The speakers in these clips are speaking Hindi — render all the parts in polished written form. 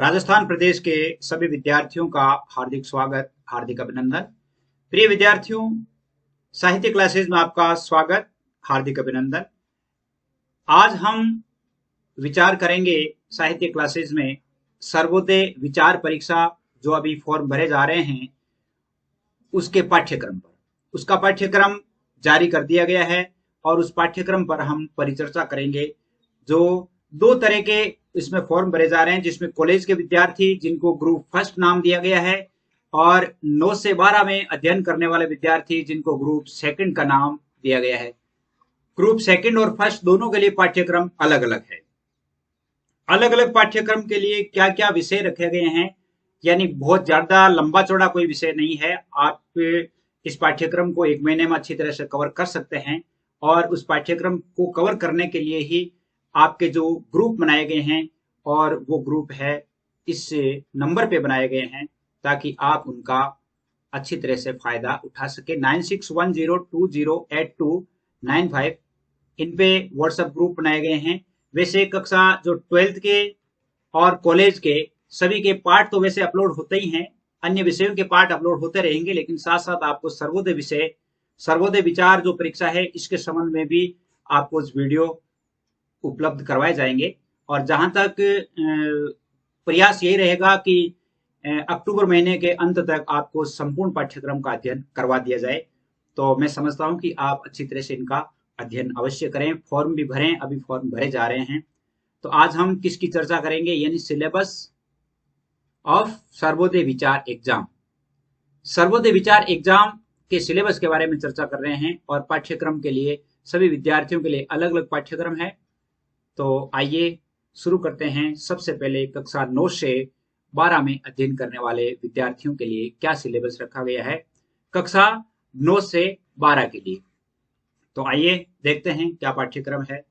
राजस्थान प्रदेश के सभी विद्यार्थियों का हार्दिक स्वागत, हार्दिक अभिनंदन। प्रिय विद्यार्थियों, साहित्य क्लासेस में आपका स्वागत, हार्दिक अभिनंदन। आज हम विचार करेंगे साहित्य क्लासेस में सर्वोदय विचार परीक्षा जो अभी फॉर्म भरे जा रहे हैं उसके पाठ्यक्रम पर। उसका पाठ्यक्रम जारी कर दिया गया है और उस पाठ्यक्रम पर हम परिचर्चा करेंगे। जो दो तरह के इसमें फॉर्म भरे जा रहे हैं, जिसमें कॉलेज के विद्यार्थी जिनको ग्रुप फर्स्ट नाम दिया गया है और 9 से 12 में अध्ययन करने वाले विद्यार्थी जिनको ग्रुप सेकंड का नाम दिया गया है। ग्रुप सेकंड और फर्स्ट दोनों के लिए पाठ्यक्रम अलग अलग है। अलग अलग पाठ्यक्रम के लिए क्या क्या विषय रखे गए हैं, यानी बहुत ज्यादा लंबा चौड़ा कोई विषय नहीं है। आप इस पाठ्यक्रम को 1 महीने में अच्छी तरह से कवर कर सकते हैं और उस पाठ्यक्रम को कवर करने के लिए ही आपके जो ग्रुप बनाए गए हैं, और वो ग्रुप है इस नंबर पे बनाए गए हैं ताकि आप उनका अच्छी तरह से फायदा उठा सके। 9610208295 इन पे व्हाट्सएप ग्रुप बनाए गए हैं। वैसे कक्षा जो 12th के और कॉलेज के सभी के पार्ट तो वैसे अपलोड होते ही हैं, अन्य विषयों के पार्ट अपलोड होते रहेंगे, लेकिन साथ साथ आपको सर्वोदय विषय, सर्वोदय विचार जो परीक्षा है इसके संबंध में भी आपको इस वीडियो उपलब्ध करवाए जाएंगे। और जहां तक प्रयास यही रहेगा कि अक्टूबर महीने के अंत तक आपको संपूर्ण पाठ्यक्रम का अध्ययन करवा दिया जाए। तो मैं समझता हूं कि आप अच्छी तरह से इनका अध्ययन अवश्य करें। फॉर्म भी भरें, अभी फॉर्म भरे जा रहे हैं। तो आज हम किसकी चर्चा करेंगे, यानी सिलेबस ऑफ सर्वोदय विचार एग्जाम। सर्वोदय विचार एग्जाम के सिलेबस के बारे में चर्चा कर रहे हैं और पाठ्यक्रम के लिए सभी विद्यार्थियों के लिए अलग अलग पाठ्यक्रम है। तो आइए शुरू करते हैं। सबसे पहले कक्षा 9 से 12 में अध्ययन करने वाले विद्यार्थियों के लिए क्या सिलेबस रखा गया है कक्षा 9 से 12 के लिए। तो आइए देखते हैं क्या पाठ्यक्रम है।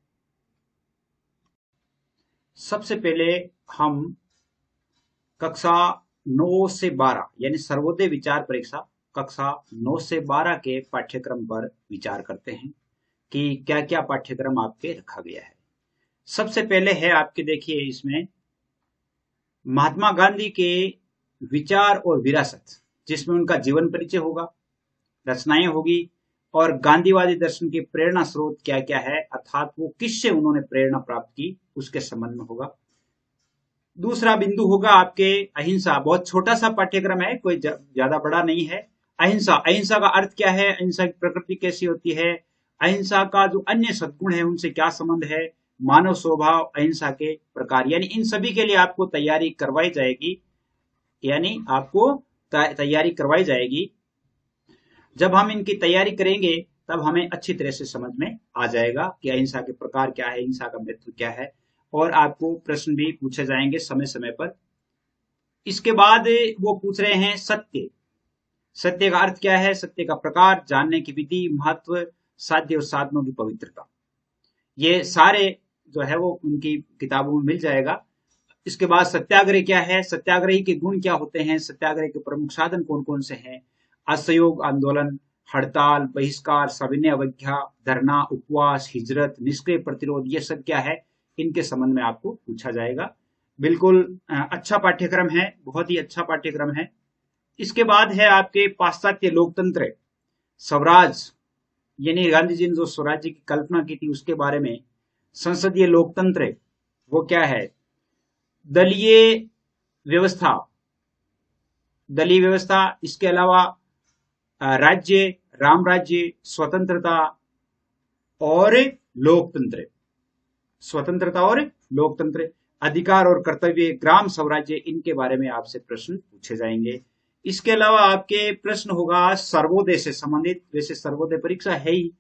सबसे पहले हम कक्षा 9 से 12 यानी सर्वोदय विचार परीक्षा कक्षा 9 से 12 के पाठ्यक्रम पर विचार करते हैं कि क्या क्या पाठ्यक्रम आपके रखा गया है। सबसे पहले है आपके, देखिए इसमें महात्मा गांधी के विचार और विरासत, जिसमें उनका जीवन परिचय होगा, रचनाएं होगी और गांधीवादी दर्शन की प्रेरणा स्रोत क्या क्या है, अर्थात वो किससे उन्होंने प्रेरणा प्राप्त की, उसके संबंध में होगा। दूसरा बिंदु होगा आपके अहिंसा। बहुत छोटा सा पाठ्यक्रम है, कोई ज्यादा बड़ा नहीं है। अहिंसा, अहिंसा का अर्थ क्या है, अहिंसा की प्रकृति कैसी होती है, अहिंसा का जो अन्य सद्गुण है उनसे क्या संबंध है, मानव स्वभाव, अहिंसा के प्रकार, यानी इन सभी के लिए आपको तैयारी करवाई जाएगी। यानी आपको तैयारी करवाई जाएगी। जब हम इनकी तैयारी करेंगे तब हमें अच्छी तरह से समझ में आ जाएगा कि अहिंसा के प्रकार क्या है, अहिंसा का महत्व क्या है, और आपको प्रश्न भी पूछे जाएंगे समय समय पर। इसके बाद वो पूछ रहे हैं सत्य। सत्य का अर्थ क्या है, सत्य का प्रकार, जानने की विधि, महत्व, साध्य और साधनों की पवित्रता, ये सारे जो है वो उनकी किताबों में मिल जाएगा। इसके बाद सत्याग्रह क्या है, सत्याग्रही के गुण क्या होते हैं, सत्याग्रह के प्रमुख साधन कौन कौन से हैं, असहयोग आंदोलन, हड़ताल, बहिष्कार, सविनय अवज्ञा, धरना, उपवास, हिजरत, निष्क्रिय प्रतिरोध, ये सब क्या है, इनके संबंध में आपको पूछा जाएगा। बिल्कुल अच्छा पाठ्यक्रम है, बहुत ही अच्छा पाठ्यक्रम है। इसके बाद है आपके पाश्चात्य लोकतंत्र, स्वराज, यानी गांधी जी ने जो स्वराज्य की कल्पना की थी उसके बारे में। संसदीय लोकतंत्र वो क्या है, दलीय व्यवस्था, दलीय व्यवस्था। इसके अलावा राज्य, राम राज्य, स्वतंत्रता और लोकतंत्र, स्वतंत्रता और लोकतंत्र, अधिकार और कर्तव्य, ग्राम स्वराज्य, इनके बारे में आपसे प्रश्न पूछे जाएंगे। इसके अलावा आपके प्रश्न होगा सर्वोदय से संबंधित। वैसे सर्वोदय परीक्षा है ही।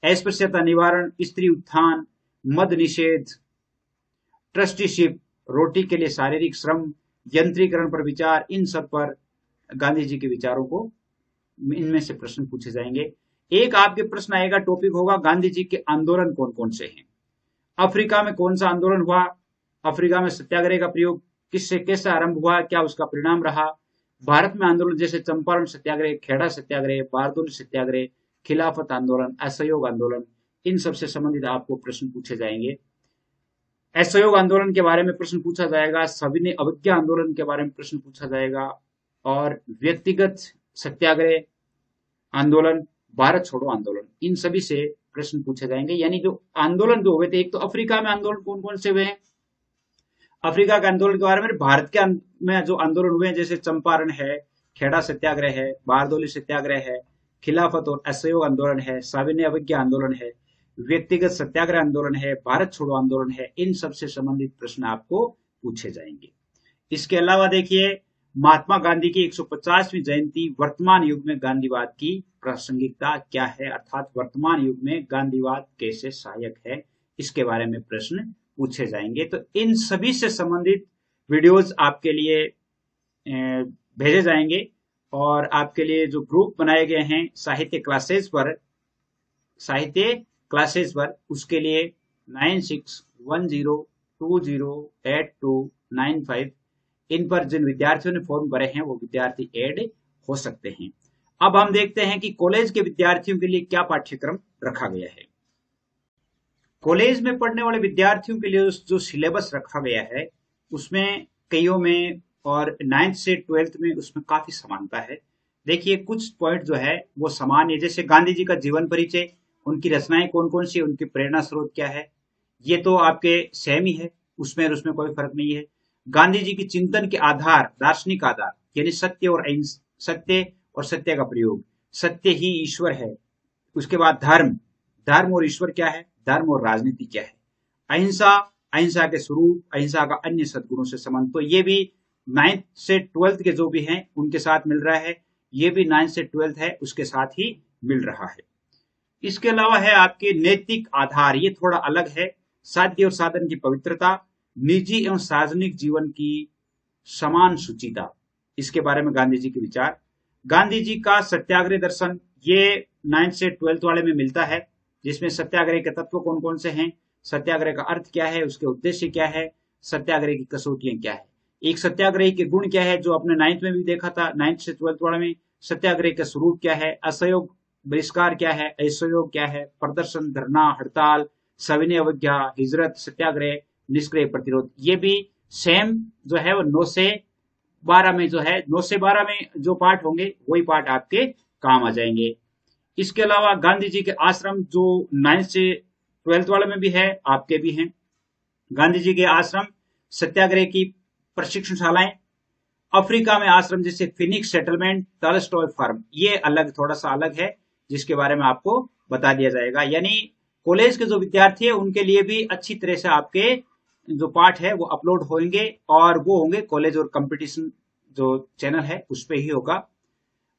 अस्पृश्यता निवारण, स्त्री उत्थान, मद निषेध, ट्रस्टीशिप, रोटी के लिए शारीरिक श्रम, यंत्रीकरण पर विचार, इन सब पर गांधी जी के विचारों को, इनमें से प्रश्न पूछे जाएंगे। एक आपके प्रश्न आएगा, टॉपिक होगा गांधी जी के आंदोलन कौन कौन से हैं। अफ्रीका में कौन सा आंदोलन हुआ, अफ्रीका में सत्याग्रह का प्रयोग किससे कैसे आरंभ हुआ, क्या उसका परिणाम रहा। भारत में आंदोलन जैसे चंपारण सत्याग्रह, खेड़ा सत्याग्रह, बारदोली सत्याग्रह, खिलाफत आंदोलन, असहयोग आंदोलन, इन सब से संबंधित आपको प्रश्न पूछे जाएंगे। असहयोग आंदोलन के बारे में प्रश्न पूछा जाएगा, सविनय अवज्ञा आंदोलन के बारे में प्रश्न पूछा जाएगा, और व्यक्तिगत सत्याग्रह आंदोलन, भारत छोड़ो आंदोलन, इन सभी से प्रश्न पूछे जाएंगे। यानी जो आंदोलन जो हुए थे, एक तो अफ्रीका में आंदोलन कौन कौन से हुए हैं, अफ्रीका के आंदोलन के बारे में, भारत के में जो आंदोलन हुए हैं जैसे चंपारण है, खेड़ा सत्याग्रह है, बारदोली सत्याग्रह है, खिलाफत और असहयोग आंदोलन है, सविनय अवज्ञा आंदोलन है, व्यक्तिगत सत्याग्रह आंदोलन है, भारत छोड़ो आंदोलन है, इन सबसे संबंधित प्रश्न आपको पूछे जाएंगे। इसके अलावा देखिए, महात्मा गांधी की 150वीं जयंती, वर्तमान युग में गांधीवाद की प्रासंगिकता क्या है, अर्थात वर्तमान युग में गांधीवाद कैसे सहायक है, इसके बारे में प्रश्न पूछे जाएंगे। तो इन सभी से संबंधित वीडियोस आपके लिए भेजे जाएंगे, और आपके लिए जो ग्रुप बनाए गए हैं साहित्य क्लासेस पर, उसके लिए 9610208295, इन पर जिन विद्यार्थियों ने फॉर्म भरे हैं वो विद्यार्थी ऐड हो सकते हैं। अब हम देखते हैं कि कॉलेज के विद्यार्थियों के लिए क्या पाठ्यक्रम रखा गया है। कॉलेज में पढ़ने वाले विद्यार्थियों के लिए जो सिलेबस रखा गया है, उसमें कईयों में और 9th से 12th में उसमें काफी समानता है। देखिए, कुछ पॉइंट जो है वो समान है, जैसे गांधी जी का जीवन परिचय, उनकी रचनाएं कौन कौन सी, उनकी प्रेरणा स्रोत क्या है, ये तो आपके सेम ही है, उसमें कोई फर्क नहीं है। गांधी जी की चिंतन के आधार, दार्शनिक आधार, यानी सत्य और सत्य का प्रयोग, सत्य ही ईश्वर है। उसके बाद धर्म और ईश्वर क्या है, धर्म और राजनीति क्या है, अहिंसा के स्वरूप, अहिंसा का अन्य सद्गुणों से संबंध। तो ये भी 9th से 12th के जो भी हैं उनके साथ मिल रहा है, ये भी 9th से 12th है उसके साथ ही मिल रहा है। इसके अलावा है आपके नैतिक आधार, ये थोड़ा अलग है, साध्य और साधन की पवित्रता, निजी एवं सार्वजनिक जीवन की समान सुचिता, इसके बारे में गांधी जी के विचार। गांधी जी का सत्याग्रह दर्शन, ये 9th से 12th वाले में मिलता है, जिसमें सत्याग्रह के तत्व कौन कौन से हैं, सत्याग्रह का अर्थ क्या है, उसके उद्देश्य क्या है, सत्याग्रह की कसौटियां क्या है, एक सत्याग्रही के गुण क्या है, जो आपने 9th में भी देखा था, 9th से 12th वाले में, सत्याग्रह का स्वरूप क्या है, असहयोग बहिष्कार क्या है, असहयोग क्या है, प्रदर्शन, धरना, हड़ताल, सविनय अवज्ञा, हिजरत, सत्याग्रह, निष्क्रिय प्रतिरोध, ये भी सेम जो है वो 9 से 12 में जो है, 9 से 12 में जो पार्ट होंगे वही पार्ट आपके काम आ जाएंगे। इसके अलावा गांधी जी के आश्रम जो 9th से 12th वाले में भी है, आपके भी हैं। गांधी जी के आश्रम, सत्याग्रह की प्रशिक्षणशालाएं, अफ्रीका में आश्रम जैसे फिनिक्स सेटलमेंट, टॉलस्टॉय फार्म, ये अलग, थोड़ा सा अलग है, जिसके बारे में आपको बता दिया जाएगा। यानी कॉलेज के जो विद्यार्थी है उनके लिए भी अच्छी तरह से आपके जो पाठ है वो अपलोड होंगे, और वो होंगे कॉलेज और कंपटीशन जो चैनल है उस पर ही होगा।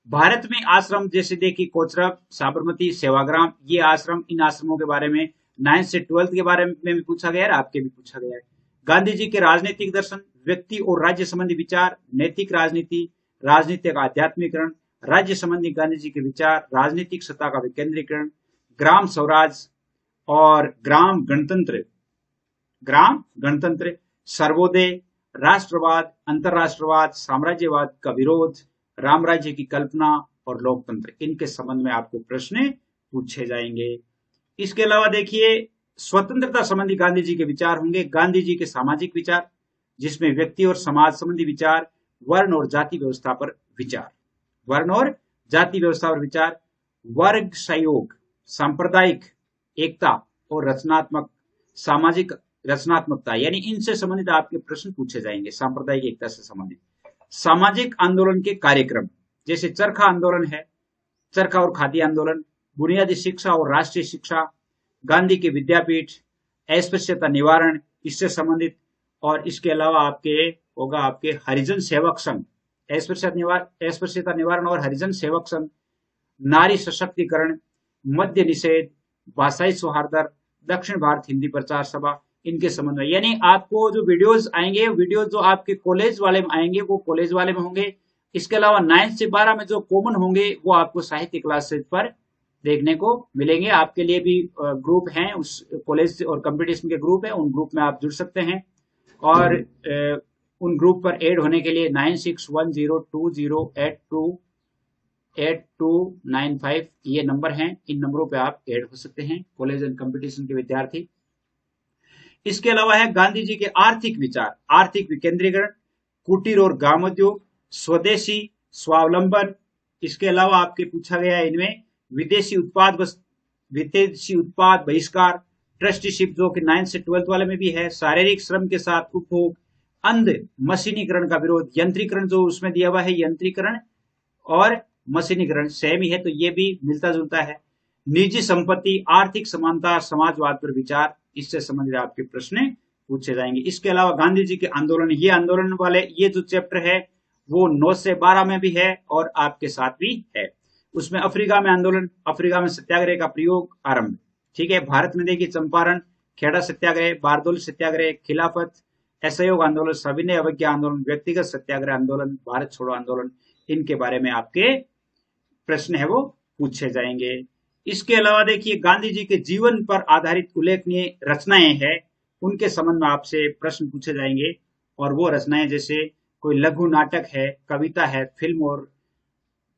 भारत में आश्रम जैसे देखिए कोचरब, साबरमती, सेवाग्राम, ये आश्रम, इन आश्रमों के बारे में 9th से 12th के बारे में भी पूछा गया है, आपके भी पूछा गया है। गांधी जी के राजनीतिक दर्शन, व्यक्ति और राज्य संबंधी विचार, नैतिक राजनीति, राजनीतिक आध्यात्मिकरण, राज्य संबंधी गांधी जी के विचार, राजनीतिक सत्ता का विकेंद्रीकरण, ग्राम स्वराज और ग्राम गणतंत्र, सर्वोदय, राष्ट्रवाद, अंतरराष्ट्रवाद, साम्राज्यवाद का विरोध, राम राज्य की कल्पना और लोकतंत्र, इनके संबंध में आपको प्रश्न पूछे जाएंगे। इसके अलावा देखिए, स्वतंत्रता संबंधी गांधी जी के विचार होंगे, गांधी जी के सामाजिक विचार, जिसमें व्यक्ति और समाज संबंधी विचार, वर्ण और जाति व्यवस्था पर विचार, वर्ग सहयोग, सांप्रदायिक एकता और सामाजिक रचनात्मकता, यानी इनसे संबंधित आपके प्रश्न पूछे जाएंगे। सांप्रदायिक एकता से संबंधित सामाजिक आंदोलन के कार्यक्रम, जैसे चरखा आंदोलन है, चरखा और खादी आंदोलन, बुनियादी शिक्षा और राष्ट्रीय शिक्षा, गांधी के विद्यापीठ, अस्पृश्यता निवारण, इससे संबंधित। और इसके अलावा आपके होगा आपके हरिजन सेवक संघ, अस्पृश्यता निवारण और हरिजन सेवक संघ, नारी सशक्तिकरण, मद्य निषेध, भाषाई सौहार्द, दक्षिण भारत हिंदी प्रचार सभा, इनके संबंध में। यानी आपको जो वीडियोस आएंगे, वीडियोस जो आपके कॉलेज वाले में आएंगे वो कॉलेज वाले में होंगे। इसके अलावा 9th से 12 में जो कॉमन होंगे वो आपको साहित्य क्लासेज पर देखने को मिलेंगे। आपके लिए भी ग्रुप हैं, उस कॉलेज और कंपटीशन के ग्रुप है, उन ग्रुप में आप जुड़ सकते हैं। और उन ग्रुप पर ऐड होने के लिए 9610208295 ये नंबर हैं, इन नंबरों पे आप ऐड हो सकते हैं, कॉलेज एंड कंपटीशन के विद्यार्थी। इसके अलावा है गांधी जी के आर्थिक विचार, आर्थिक विकेंद्रीकरण, कुटीर और ग्रामोद्योग, स्वदेशी, स्वावलंबन। इसके अलावा आपके पूछा गया है इनमें विदेशी उत्पाद बहिष्कार, ट्रस्टीशिप जो कि 9th से 12th वाले में भी है, शारीरिक श्रम के साथ उपभोग, अंध मशीनीकरण का विरोध, यंत्रीकरण जो उसमें दिया हुआ है, यंत्रीकरण और मशीनीकरण सेम ही है तो ये भी मिलता जुलता है, निजी संपत्ति, आर्थिक समानता, समाजवाद पर विचार, इससे संबंधित आपके प्रश्न पूछे जाएंगे। इसके अलावा गांधी जी के आंदोलन, ये आंदोलन वाले ये जो चैप्टर है वो 9 से 12 में भी है और आपके साथ भी है। उसमें अफ्रीका में आंदोलन, अफ्रीका में सत्याग्रह का प्रयोग आरंभ, ठीक है। भारत में देखिए चंपारण, खेड़ा सत्याग्रह, बारदोली सत्याग्रह, खिलाफत, असहयोग आंदोलन, सविनय अवज्ञा आंदोलन, व्यक्तिगत सत्याग्रह आंदोलन, भारत छोड़ो आंदोलन, इनके बारे में आपके प्रश्न है वो पूछे जाएंगे। इसके अलावा देखिए गांधी जी के जीवन पर आधारित उल्लेखनीय रचनाएं हैं, उनके संबंध में आपसे प्रश्न पूछे जाएंगे। और वो रचनाएं जैसे कोई लघु नाटक है, कविता है,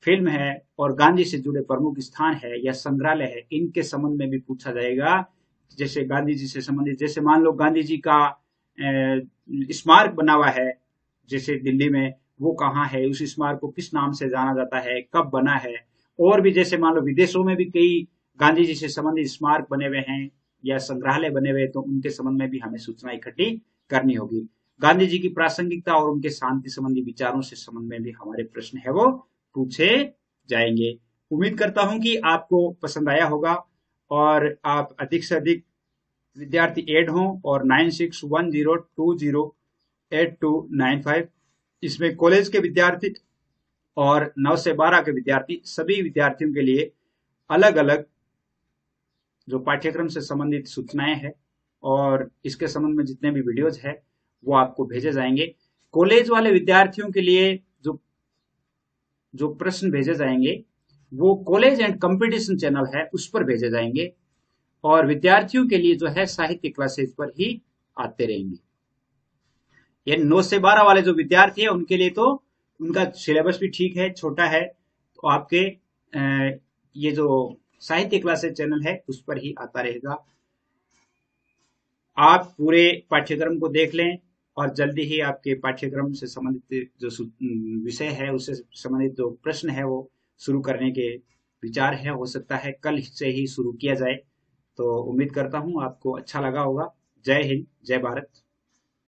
फिल्म है और गांधी से जुड़े प्रमुख स्थान है या संग्रहालय है, इनके संबंध में भी पूछा जाएगा। जैसे गांधी जी से संबंधित, जैसे मान लो गांधी जी का स्मारक बना हुआ है जैसे दिल्ली में, वो कहाँ है, उस स्मारक को किस नाम से जाना जाता है, कब बना है। और भी जैसे मान लो विदेशों में भी कई गांधी जी से संबंधित स्मारक बने हुए हैं या संग्रहालय बने हुए, तो उनके संबंध में भी हमें सूचना इकट्ठी करनी होगी। गांधी जी की प्रासंगिकता और उनके शांति संबंधी विचारों से संबंध में भी हमारे प्रश्न है वो पूछे जाएंगे। उम्मीद करता हूं कि आपको पसंद आया होगा और आप अधिक से अधिक विद्यार्थी ऐड हों और 9610208295 इसमें कॉलेज के विद्यार्थी और 9 से 12 के विद्यार्थी, सभी विद्यार्थियों के लिए अलग अलग जो पाठ्यक्रम से संबंधित सूचनाएं हैं और इसके संबंध में जितने भी वीडियोज है वो आपको भेजे जाएंगे। कॉलेज वाले विद्यार्थियों के लिए जो प्रश्न भेजे जाएंगे वो कॉलेज एंड कंपटीशन चैनल है उस पर भेजे जाएंगे और विद्यार्थियों के लिए जो है साहित्य क्लासेज पर ही आते रहेंगे। ये 9 से 12 वाले जो विद्यार्थी है उनके लिए तो उनका सिलेबस भी ठीक है, छोटा है, तो आपके ये जो साहित्य क्लासेज चैनल है उस पर ही आता रहेगा। आप पूरे पाठ्यक्रम को देख लें और जल्दी ही आपके पाठ्यक्रम से संबंधित जो विषय है उससे संबंधित जो प्रश्न है वो शुरू करने के विचार है। हो सकता है कल से ही शुरू किया जाए। तो उम्मीद करता हूं आपको अच्छा लगा होगा। जय हिंद, जय भारत।